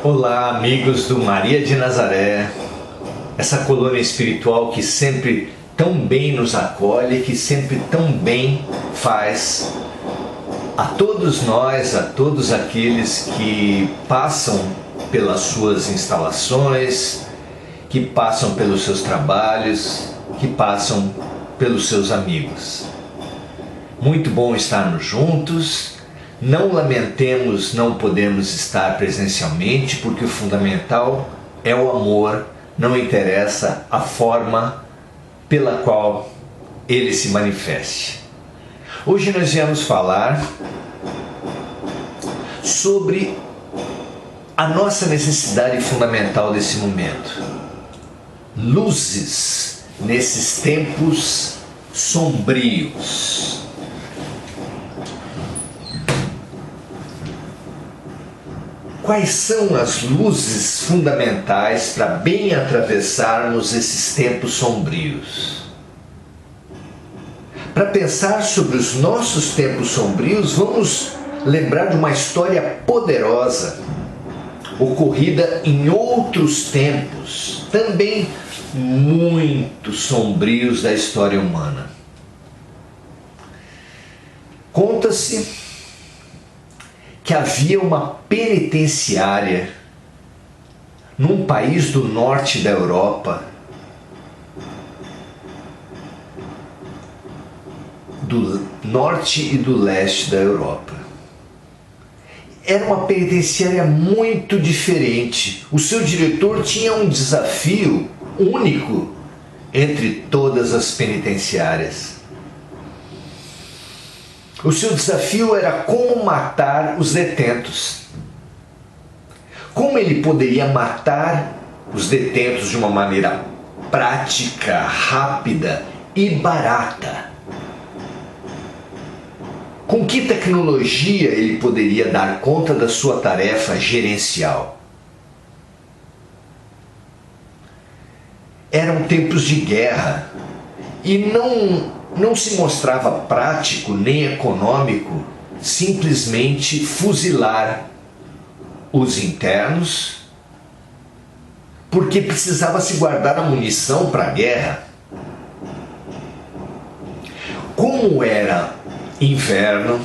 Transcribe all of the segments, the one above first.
Olá, amigos do Maria de Nazaré, essa colônia espiritual que sempre tão bem nos acolhe, que sempre tão bem faz a todos nós, a todos aqueles que passam pelas suas instalações, que passam pelos seus trabalhos, que passam pelos seus amigos. Muito bom estarmos juntos. Não lamentemos não podemos estar presencialmente, porque o fundamental é o amor, não interessa a forma pela qual ele se manifeste. Hoje nós viemos falar sobre a nossa necessidade fundamental desse momento. Luzes nesses tempos sombrios. Quais são as luzes fundamentais para bem atravessarmos esses tempos sombrios? Para pensar sobre os nossos tempos sombrios, vamos lembrar de uma história poderosa, ocorrida em outros tempos, também muito sombrios da história humana. Conta-se que havia uma penitenciária num país do norte da Europa, do norte e do leste da Europa. Era uma penitenciária muito diferente. O seu diretor tinha um desafio único entre todas as penitenciárias. O seu desafio era como matar os detentos. Como ele poderia matar os detentos de uma maneira prática, rápida e barata? Com que tecnologia ele poderia dar conta da sua tarefa gerencial? Eram tempos de guerra e não se mostrava prático nem econômico simplesmente fuzilar os internos, porque precisava se guardar a munição para a guerra. Como era inverno,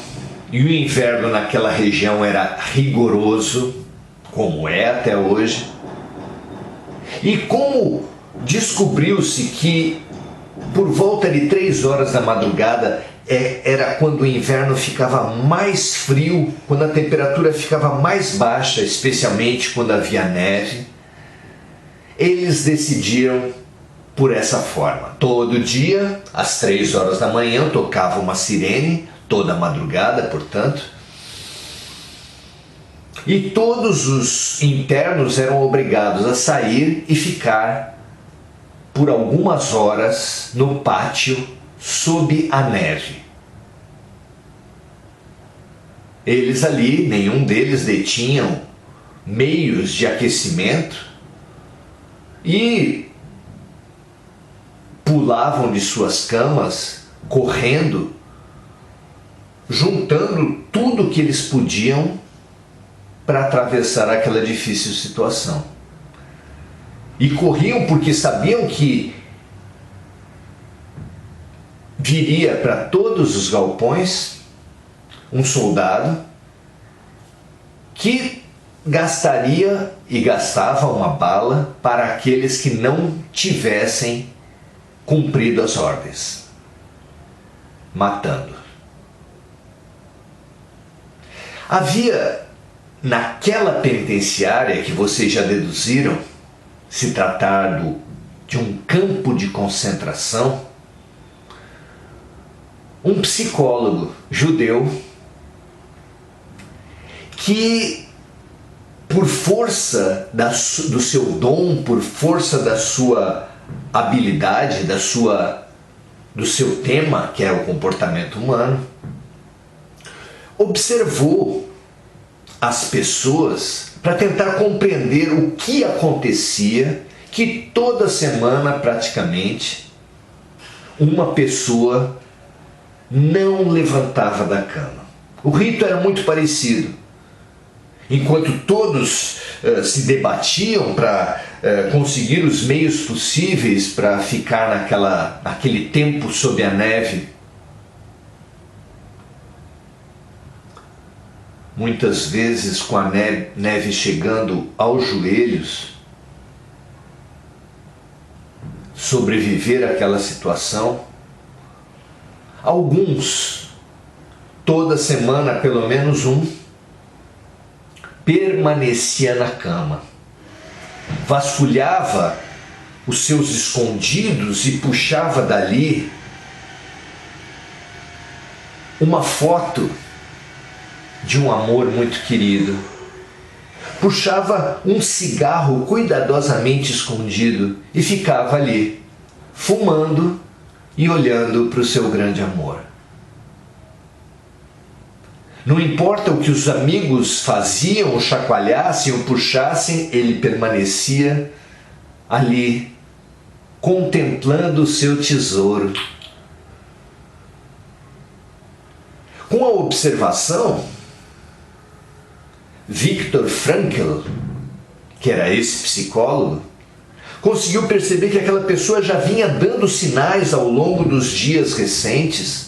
e o inverno naquela região era rigoroso, como é até hoje, e como descobriu-se que por volta de 3 horas da madrugada era quando o inverno ficava mais frio, quando a temperatura ficava mais baixa, especialmente quando havia neve. Eles decidiram por essa forma. Todo dia, às 3 horas da manhã, tocava uma sirene, toda madrugada, portanto. E todos os internos eram obrigados a sair e ficar por algumas horas no pátio sob a neve. Eles ali, nenhum deles detinham meios de aquecimento e pulavam de suas camas correndo, juntando tudo que eles podiam para atravessar aquela difícil situação. E corriam porque sabiam que viria para todos os galpões um soldado que gastaria e gastava uma bala para aqueles que não tivessem cumprido as ordens, matando. Havia naquela penitenciária, que vocês já deduziram se tratar de um campo de concentração, um psicólogo judeu que, por força do seu dom, por força da sua habilidade, do seu tema, que era o comportamento humano, observou as pessoas para tentar compreender o que acontecia, que toda semana praticamente uma pessoa não levantava da cama. O rito era muito parecido. enquanto todos se debatiam para conseguir os meios possíveis para ficar naquele tempo sob a neve. Muitas vezes com a neve chegando aos joelhos, sobreviver àquela situação. Alguns, toda semana pelo menos um, permanecia na cama, vasculhava os seus escondidos e puxava dali uma foto de um amor muito querido. Puxava um cigarro cuidadosamente escondido e ficava ali, fumando e olhando para o seu grande amor. Não importa o que os amigos faziam, ou chacoalhassem, ou puxassem, ele permanecia ali, contemplando o seu tesouro. Com a observação, Viktor Frankl, que era esse psicólogo, conseguiu perceber que aquela pessoa já vinha dando sinais ao longo dos dias recentes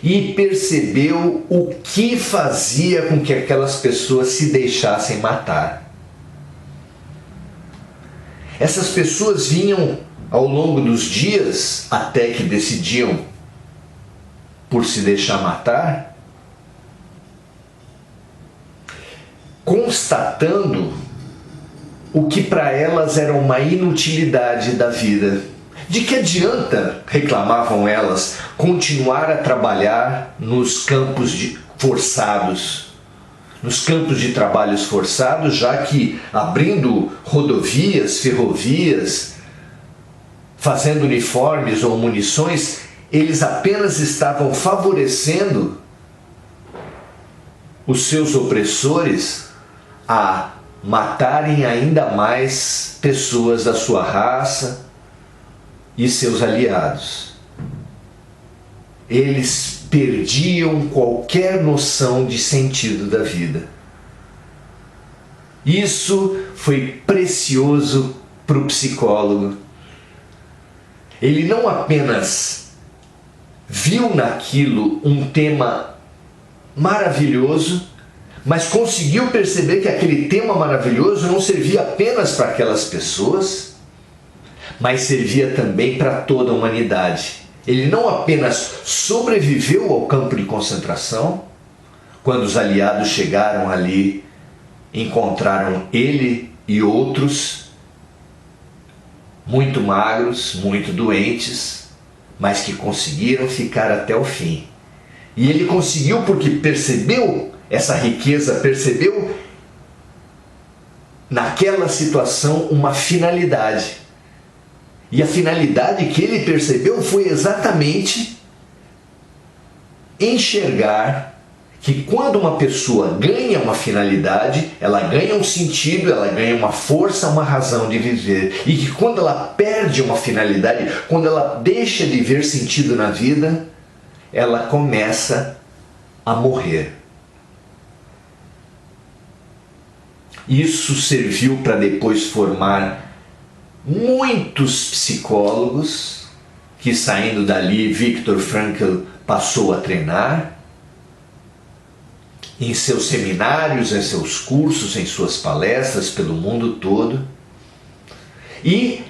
e percebeu o que fazia com que aquelas pessoas se deixassem matar. Essas pessoas vinham ao longo dos dias, até que decidiam por se deixar matar, constatando o que para elas era uma inutilidade da vida. De que adianta, reclamavam elas, continuar a trabalhar nos campos forçados, nos campos de trabalhos forçados, já que abrindo rodovias, ferrovias, fazendo uniformes ou munições, eles apenas estavam favorecendo os seus opressores a matarem ainda mais pessoas da sua raça e seus aliados. Eles perdiam qualquer noção de sentido da vida. Isso foi precioso para o psicólogo. Ele não apenas viu naquilo um tema maravilhoso, mas conseguiu perceber que aquele tema maravilhoso não servia apenas para aquelas pessoas, mas servia também para toda a humanidade. Ele não apenas sobreviveu ao campo de concentração, quando os aliados chegaram ali, encontraram ele e outros muito magros, muito doentes, mas que conseguiram ficar até o fim. E ele conseguiu porque percebeu essa riqueza, percebeu naquela situação uma finalidade. E a finalidade que ele percebeu foi exatamente enxergar que quando uma pessoa ganha uma finalidade, ela ganha um sentido, ela ganha uma força, uma razão de viver. E que quando ela perde uma finalidade, quando ela deixa de ver sentido na vida, ela começa a morrer. Isso serviu para depois formar muitos psicólogos que, saindo dali, Viktor Frankl passou a treinar em seus seminários, em seus cursos, em suas palestras pelo mundo todo, e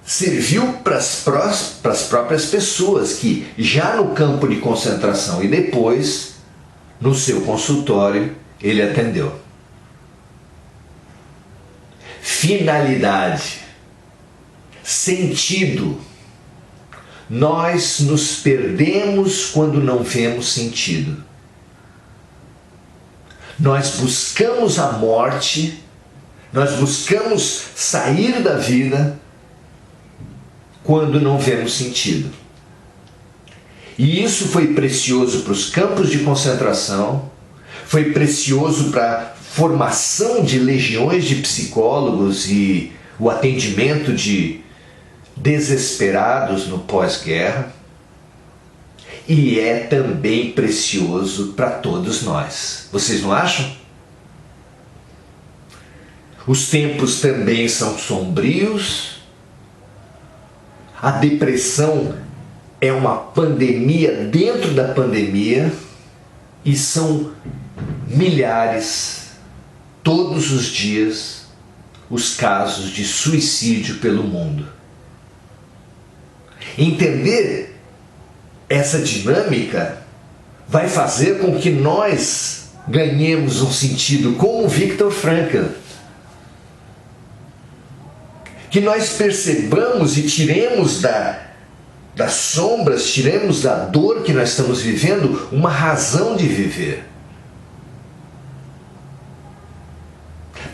serviu para as próprias pessoas que já no campo de concentração e depois no seu consultório ele atendeu. Finalidade, sentido. Nós nos perdemos quando não vemos sentido. Nós buscamos a morte, nós buscamos sair da vida quando não vemos sentido. E isso foi precioso para os campos de concentração, foi precioso para a formação de legiões de psicólogos e o atendimento de desesperados no pós-guerra, e é também precioso para todos nós. Vocês não acham? Os tempos também são sombrios. A depressão é uma pandemia dentro da pandemia e são milhares, todos os dias, os casos de suicídio pelo mundo. Entender essa dinâmica vai fazer com que nós ganhemos um sentido como Viktor Frankl, que nós percebamos e tiremos das sombras, tiremos da dor que nós estamos vivendo uma razão de viver.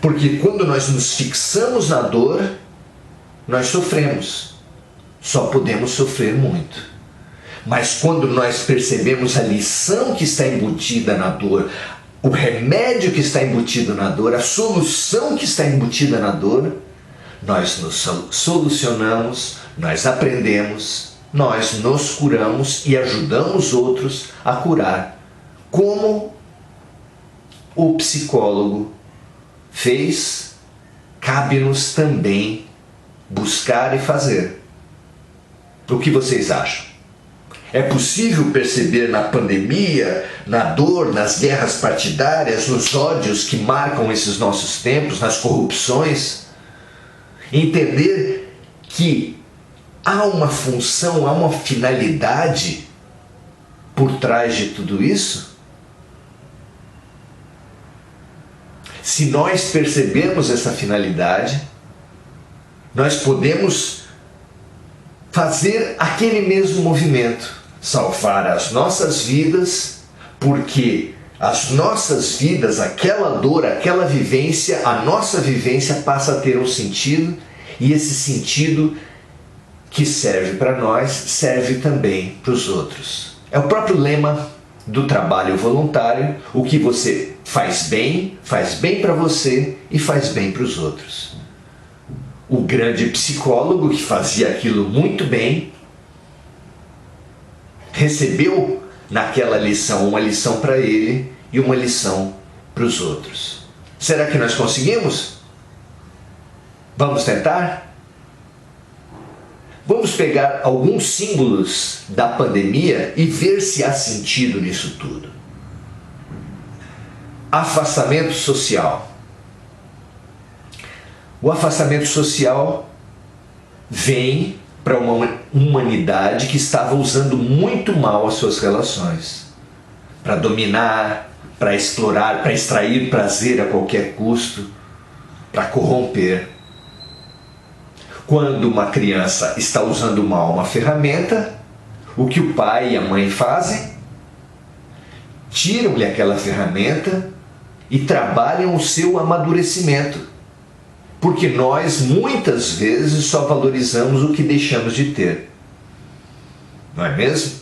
Porque quando nós nos fixamos na dor, nós sofremos. Só podemos sofrer muito. Mas quando nós percebemos a lição que está embutida na dor, o remédio que está embutido na dor, a solução que está embutida na dor, nós nos solucionamos, nós aprendemos, nós nos curamos e ajudamos outros a curar. Como o psicólogo fez, cabe-nos também buscar e fazer. O que vocês acham? É possível perceber na pandemia, na dor, nas guerras partidárias, nos ódios que marcam esses nossos tempos, nas corrupções, entender que há uma função, há uma finalidade por trás de tudo isso? Se nós percebermos essa finalidade, nós podemos fazer aquele mesmo movimento, salvar as nossas vidas, porque as nossas vidas, aquela dor, aquela vivência, a nossa vivência passa a ter um sentido, e esse sentido que serve para nós, serve também para os outros. É o próprio lema do trabalho voluntário: o que você faz bem para você e faz bem para os outros. O grande psicólogo que fazia aquilo muito bem recebeu naquela lição uma lição para ele e uma lição para os outros. Será que nós conseguimos? Vamos tentar? Vamos pegar alguns símbolos da pandemia e ver se há sentido nisso tudo. Afastamento social. O afastamento social vem para uma humanidade que estava usando muito mal as suas relações, para dominar, para explorar, para extrair prazer a qualquer custo, para corromper. Quando uma criança está usando mal uma ferramenta, o que o pai e a mãe fazem? Tiram-lhe aquela ferramenta e trabalham o seu amadurecimento. Porque nós, muitas vezes, só valorizamos o que deixamos de ter. Não é mesmo?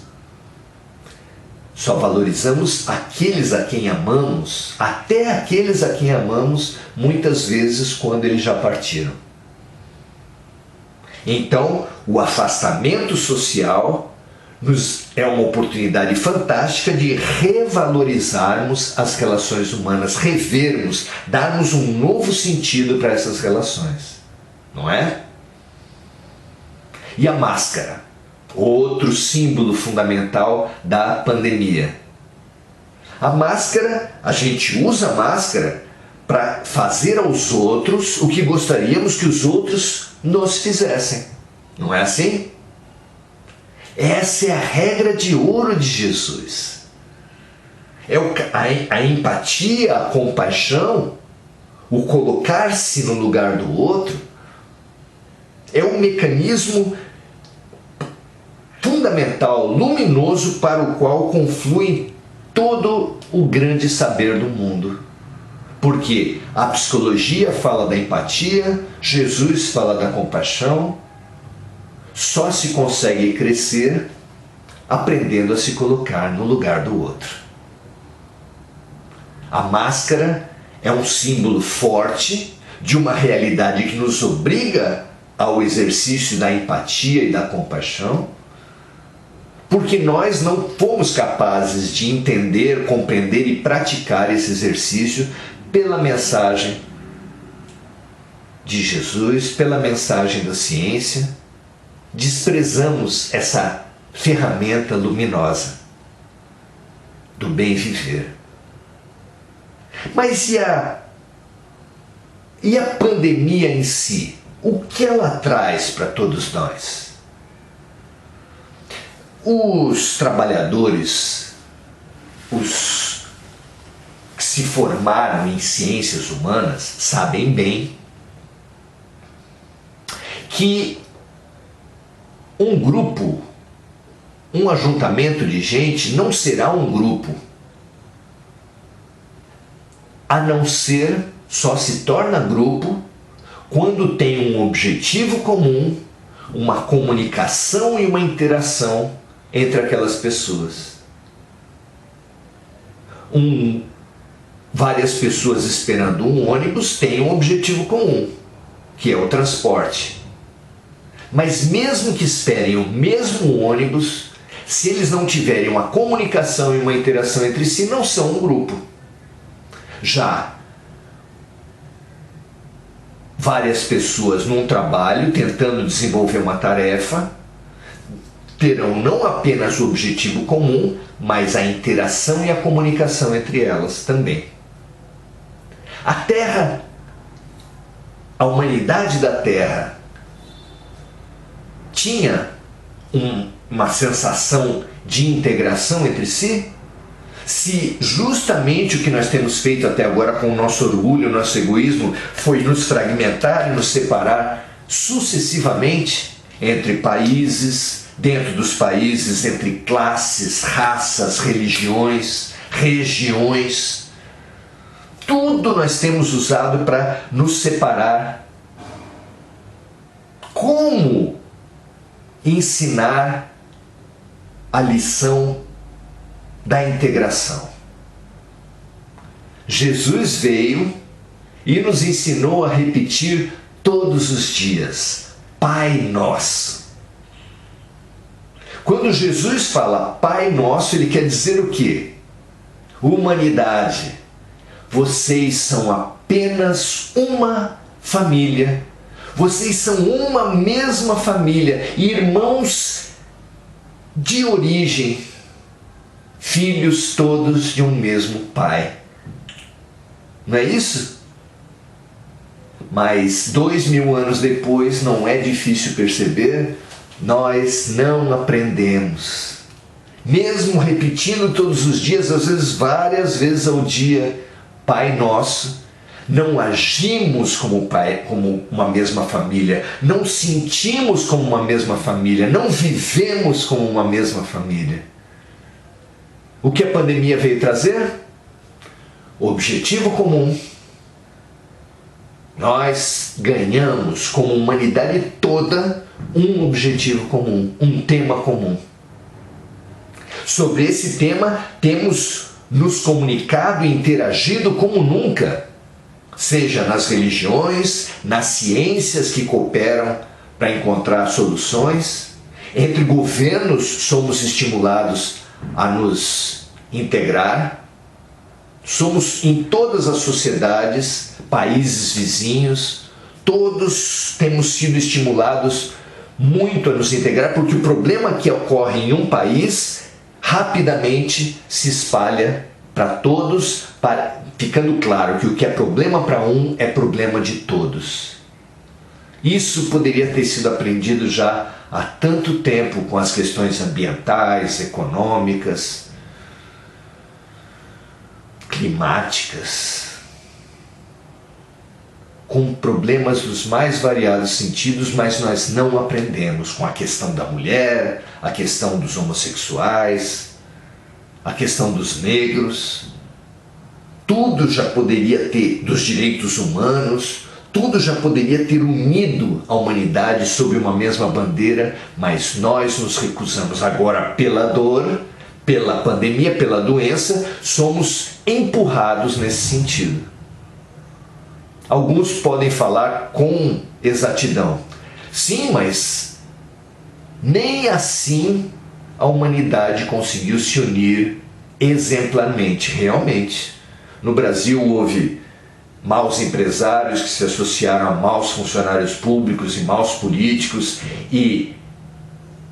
Só valorizamos aqueles a quem amamos, até aqueles a quem amamos, muitas vezes quando eles já partiram. Então, o afastamento social é uma oportunidade fantástica de revalorizarmos as relações humanas, revermos, darmos um novo sentido para essas relações, não é? E a máscara, outro símbolo fundamental da pandemia. A máscara, a gente usa a máscara para fazer aos outros o que gostaríamos que os outros nos fizessem, não é assim? Essa é a regra de ouro de Jesus. A empatia, a compaixão, o colocar-se no lugar do outro, é um mecanismo fundamental, luminoso, para o qual conflui todo o grande saber do mundo. Porque a psicologia fala da empatia, Jesus fala da compaixão. Só se consegue crescer aprendendo a se colocar no lugar do outro. A máscara é um símbolo forte de uma realidade que nos obriga ao exercício da empatia e da compaixão, porque nós não fomos capazes de entender, compreender e praticar esse exercício pela mensagem de Jesus, pela mensagem da ciência, desprezamos essa ferramenta luminosa do bem viver. Mas e a pandemia em si? O que ela traz para todos nós? Os trabalhadores, os que se formaram em ciências humanas, sabem bem que um grupo, um ajuntamento de gente não será um grupo, a não ser, só se torna grupo quando tem um objetivo comum, uma comunicação e uma interação entre aquelas pessoas. Várias pessoas esperando um ônibus têm um objetivo comum, que é o transporte. Mas mesmo que esperem o mesmo ônibus, se eles não tiverem uma comunicação e uma interação entre si, não são um grupo. Já várias pessoas num trabalho tentando desenvolver uma tarefa terão não apenas o objetivo comum, mas a interação e a comunicação entre elas também. A Terra, a humanidade da Terra, tinha uma sensação de integração entre si? Se justamente o que nós temos feito até agora com o nosso orgulho, o nosso egoísmo, foi nos fragmentar e nos separar sucessivamente entre países, dentro dos países, entre classes, raças, religiões, regiões, tudo nós temos usado para nos separar. Como ensinar a lição da integração? Jesus veio e nos ensinou a repetir todos os dias: Pai Nosso. Quando Jesus fala Pai Nosso, ele quer dizer o quê? Humanidade, vocês são apenas uma família. Vocês são uma mesma família, irmãos de origem, filhos todos de um mesmo Pai. Não é isso? Mas 2000 anos depois, não é difícil perceber, nós não aprendemos. Mesmo repetindo todos os dias, às vezes várias vezes ao dia, Pai Nosso, não agimos como pai, como uma mesma família, não sentimos como uma mesma família, não vivemos como uma mesma família. O que a pandemia veio trazer? Objetivo comum. Nós ganhamos como humanidade toda um objetivo comum, um tema comum. Sobre esse tema temos nos comunicado e interagido como nunca, seja nas religiões, nas ciências que cooperam para encontrar soluções. Entre governos somos estimulados a nos integrar. Somos em todas as sociedades, países vizinhos, todos temos sido estimulados muito a nos integrar, porque o problema que ocorre em um país rapidamente se espalha para todos, ficando claro que o que é problema para um é problema de todos. Isso poderia ter sido aprendido já há tanto tempo com as questões ambientais, econômicas, climáticas, com problemas dos mais variados sentidos, mas nós não aprendemos com a questão da mulher, a questão dos homossexuais, a questão dos negros. Tudo já poderia ter, dos direitos humanos, tudo já poderia ter unido a humanidade sob uma mesma bandeira, mas nós nos recusamos. Agora, pela dor, pela pandemia, pela doença, somos empurrados nesse sentido. Alguns podem falar com exatidão. Sim, mas nem assim a humanidade conseguiu se unir exemplarmente, realmente. No Brasil houve maus empresários que se associaram a maus funcionários públicos e maus políticos e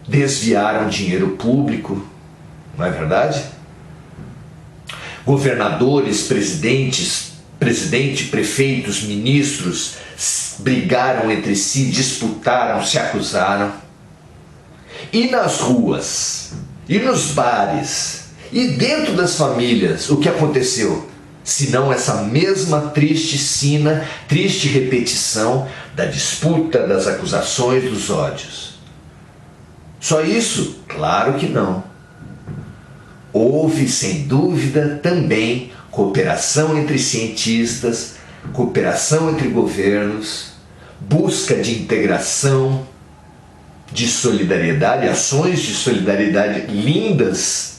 desviaram dinheiro público, não é verdade? Governadores, presidente, prefeitos, ministros brigaram entre si, disputaram, se acusaram. E nas ruas, e nos bares, e dentro das famílias, o que aconteceu? Senão essa mesma triste sina, triste repetição da disputa, das acusações, dos ódios. Só isso? Claro que não. Houve, sem dúvida, também cooperação entre cientistas, cooperação entre governos, busca de integração, de solidariedade, ações de solidariedade lindas,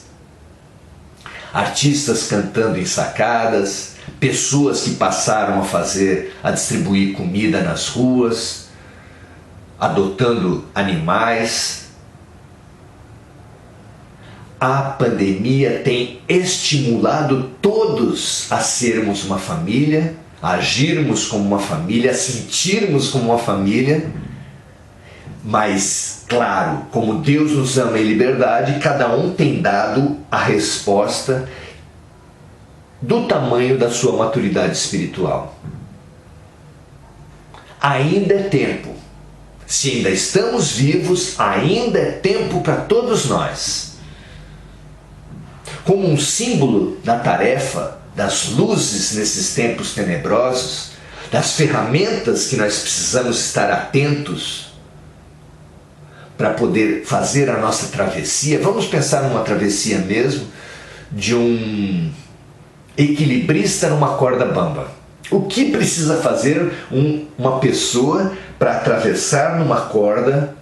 artistas cantando em sacadas, pessoas que passaram a distribuir comida nas ruas, adotando animais. A pandemia tem estimulado todos a sermos uma família, a agirmos como uma família, a sentirmos como uma família, mas, claro, como Deus nos ama em liberdade, cada um tem dado a resposta do tamanho da sua maturidade espiritual. Ainda é tempo. Se ainda estamos vivos, ainda é tempo para todos nós. Como um símbolo da tarefa, das luzes nesses tempos tenebrosos, das ferramentas que nós precisamos estar atentos para poder fazer a nossa travessia. Vamos pensar numa travessia mesmo de um equilibrista numa corda bamba. O que precisa fazer uma pessoa para atravessar numa corda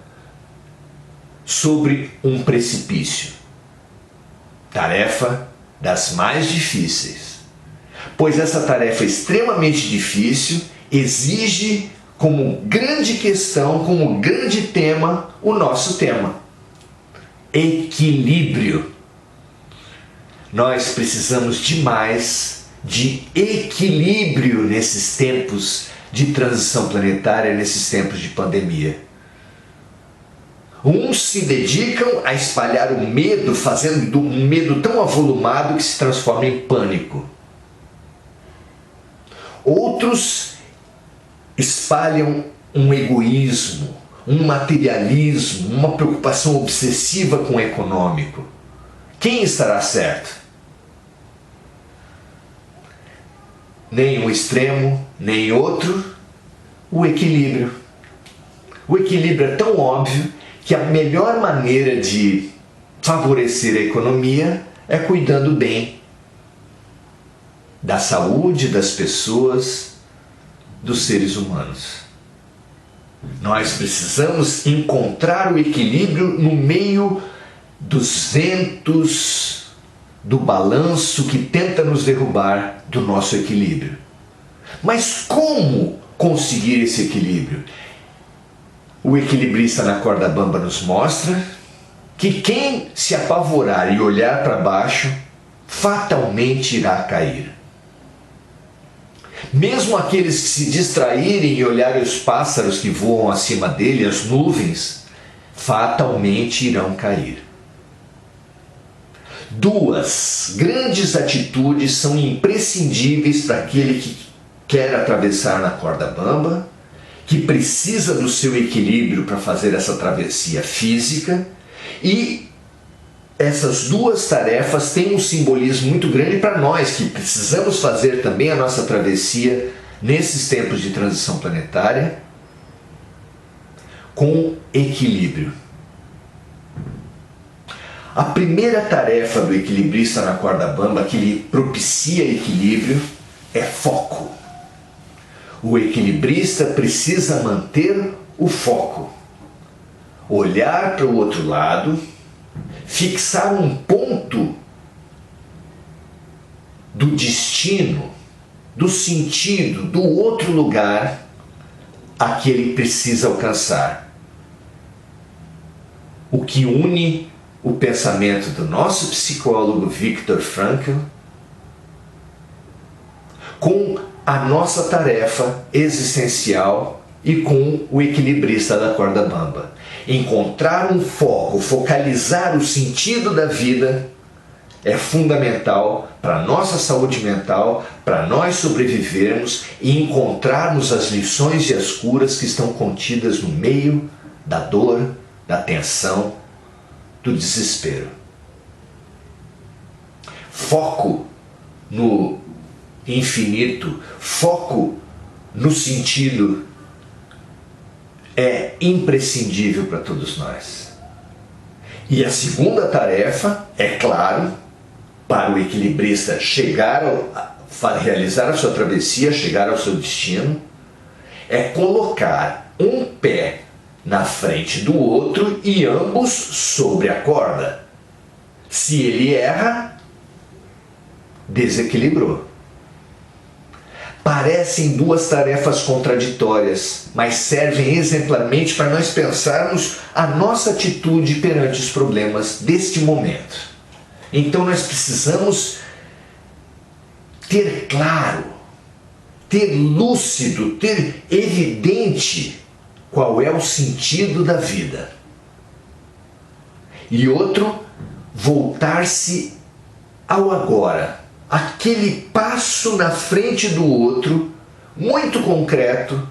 sobre um precipício? Tarefa das mais difíceis, pois essa tarefa extremamente difícil exige como grande questão, como grande tema, o nosso tema: equilíbrio. Nós precisamos demais de equilíbrio nesses tempos de transição planetária, nesses tempos de pandemia. Uns se dedicam a espalhar o medo, fazendo um medo tão avolumado que se transforma em pânico. Outros espalham um egoísmo, um materialismo, uma preocupação obsessiva com o econômico. Quem estará certo? Nem um extremo, nem outro. O equilíbrio. O equilíbrio é tão óbvio que a melhor maneira de favorecer a economia é cuidando bem da saúde das pessoas, dos seres humanos. Nós precisamos encontrar o equilíbrio no meio dos ventos, do balanço que tenta nos derrubar do nosso equilíbrio. Mas como conseguir esse equilíbrio? O equilibrista na corda bamba nos mostra que quem se apavorar e olhar para baixo fatalmente irá cair. Mesmo aqueles que se distraírem e olharem os pássaros que voam acima dele, as nuvens, fatalmente irão cair. Duas grandes atitudes são imprescindíveis para aquele que quer atravessar na corda bamba, que precisa do seu equilíbrio para fazer essa travessia física, e essas duas tarefas têm um simbolismo muito grande para nós, que precisamos fazer também a nossa travessia nesses tempos de transição planetária com equilíbrio. A primeira tarefa do equilibrista na corda bamba, que lhe propicia equilíbrio, é foco. O equilibrista precisa manter o foco, olhar para o outro lado, fixar um ponto do destino, do sentido, do outro lugar a que ele precisa alcançar. O que une o pensamento do nosso psicólogo Viktor Frankl com a nossa tarefa existencial e com o equilibrista da corda bamba. Encontrar um foco, focalizar o sentido da vida é fundamental para a nossa saúde mental, para nós sobrevivermos e encontrarmos as lições e as curas que estão contidas no meio da dor, da tensão, do desespero. Foco no infinito, foco no sentido é imprescindível para todos nós. E a segunda tarefa, é claro, para o equilibrista realizar a sua travessia, chegar ao seu destino, é colocar um pé na frente do outro e ambos sobre a corda. Se ele erra, desequilibrou. Parecem duas tarefas contraditórias, mas servem exemplarmente para nós pensarmos a nossa atitude perante os problemas deste momento. Então nós precisamos ter claro, ter lúcido, ter evidente qual é o sentido da vida. E outro, voltar-se ao agora. Aquele passo na frente do outro, muito concreto,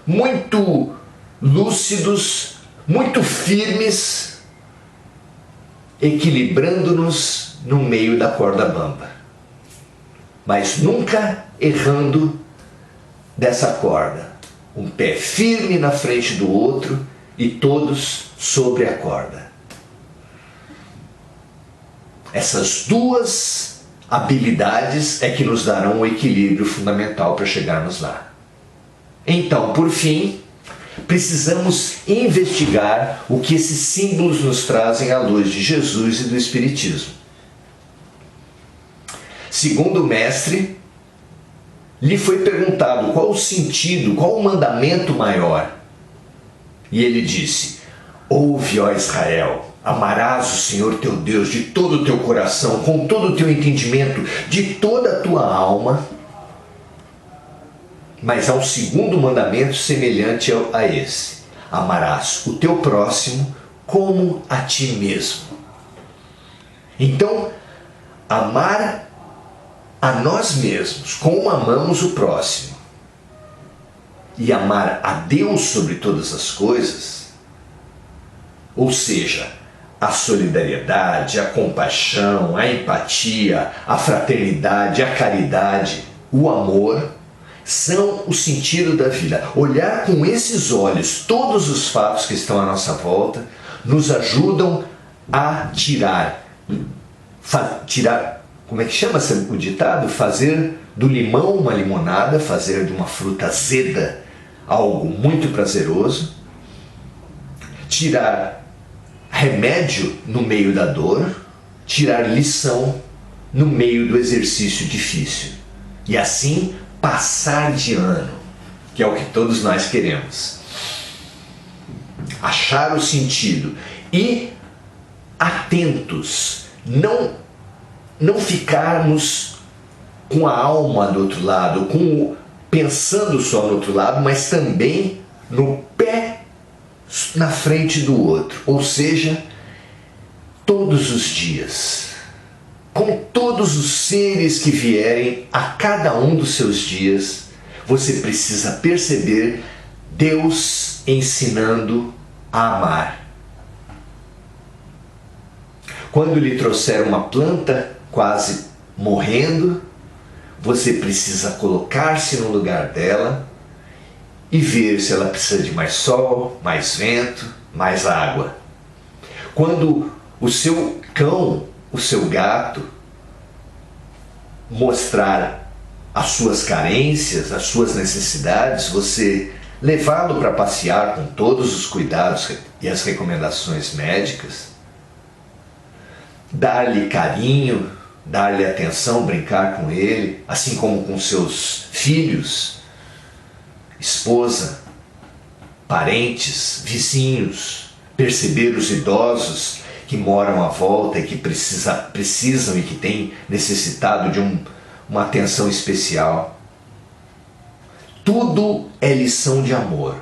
muito lúcidos, muito firmes, equilibrando-nos no meio da corda bamba. Mas nunca errando dessa corda. Um pé firme na frente do outro e todos sobre a corda. Essas duas habilidades é que nos darão o equilíbrio fundamental para chegarmos lá. Então, por fim, precisamos investigar o que esses símbolos nos trazem à luz de Jesus e do Espiritismo. Segundo o mestre, lhe foi perguntado qual o sentido, qual o mandamento maior. E ele disse: ouve, ó Israel, amarás o Senhor teu Deus de todo o teu coração, com todo o teu entendimento, de toda a tua alma. Mas há um segundo mandamento semelhante a esse: amarás o teu próximo como a ti mesmo. Então, amar a nós mesmos como amamos o próximo e amar a Deus sobre todas as coisas, ou seja, a solidariedade, a compaixão, a empatia, a fraternidade, a caridade, o amor, são o sentido da vida. Olhar com esses olhos todos os fatos que estão à nossa volta nos ajudam a tirar, como é que chama o ditado? Fazer do limão uma limonada, fazer de uma fruta azeda algo muito prazeroso, tirar remédio no meio da dor, tirar lição no meio do exercício difícil. E assim passar de ano, que é o que todos nós queremos. Achar o sentido e atentos, não ficarmos com a alma do outro lado, pensando só no outro lado, mas também no pé na frente do outro. Ou seja, todos os dias, com todos os seres que vierem a cada um dos seus dias, você precisa perceber Deus ensinando a amar. Quando lhe trouxer uma planta quase morrendo, você precisa colocar-se no lugar dela e ver se ela precisa de mais sol, mais vento, mais água. Quando o seu cão, o seu gato, mostrar as suas carências, as suas necessidades, você levá-lo para passear com todos os cuidados e as recomendações médicas, dar-lhe carinho, dar-lhe atenção, brincar com ele, assim como com seus filhos, esposa, parentes, vizinhos, perceber os idosos que moram à volta e que precisam e que têm necessitado de uma atenção especial. Tudo é lição de amor.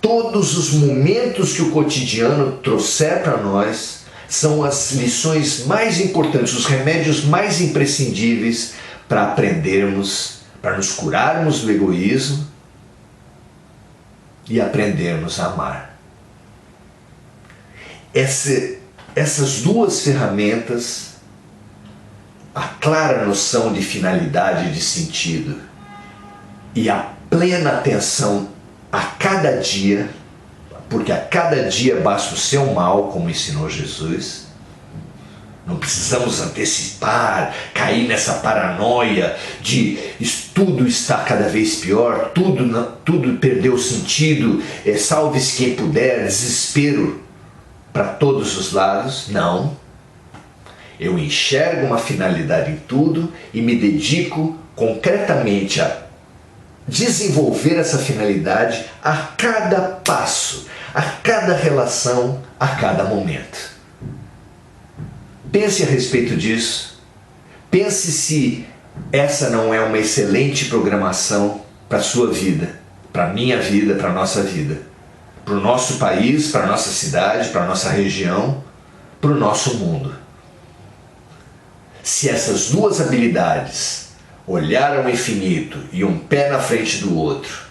Todos os momentos que o cotidiano trouxer para nós são as lições mais importantes, os remédios mais imprescindíveis para aprendermos, para nos curarmos do egoísmo e aprendermos a amar. Essas duas ferramentas, a clara noção de finalidade e de sentido e a plena atenção a cada dia, porque a cada dia basta o seu mal, como ensinou Jesus. Não precisamos antecipar, cair nessa paranoia de tudo está cada vez pior, tudo perdeu sentido, salve-se quem puder, desespero para todos os lados. Não. Eu enxergo uma finalidade em tudo e me dedico concretamente a desenvolver essa finalidade a cada passo, a cada relação, a cada momento. Pense a respeito disso. Pense se essa não é uma excelente programação para a sua vida, para a minha vida, para a nossa vida, para o nosso país, para a nossa cidade, para a nossa região, para o nosso mundo. Se essas duas habilidades, olhar ao infinito e um pé na frente do outro,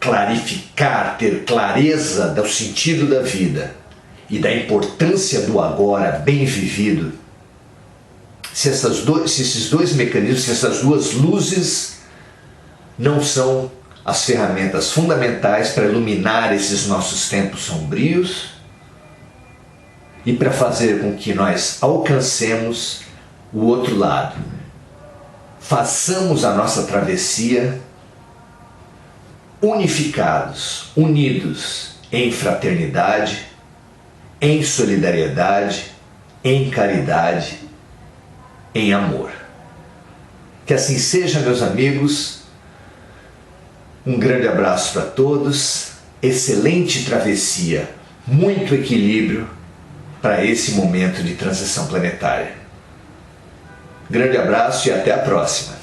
clarificar, ter clareza do sentido da vida e da importância do agora bem vivido, se esses dois mecanismos, se essas duas luzes não são as ferramentas fundamentais para iluminar esses nossos tempos sombrios e para fazer com que nós alcancemos o outro lado, façamos a nossa travessia unificados, unidos em fraternidade, em solidariedade, em caridade, em amor. Que assim seja, meus amigos. Um grande abraço para todos, excelente travessia, muito equilíbrio para esse momento de transição planetária. Grande abraço e até a próxima.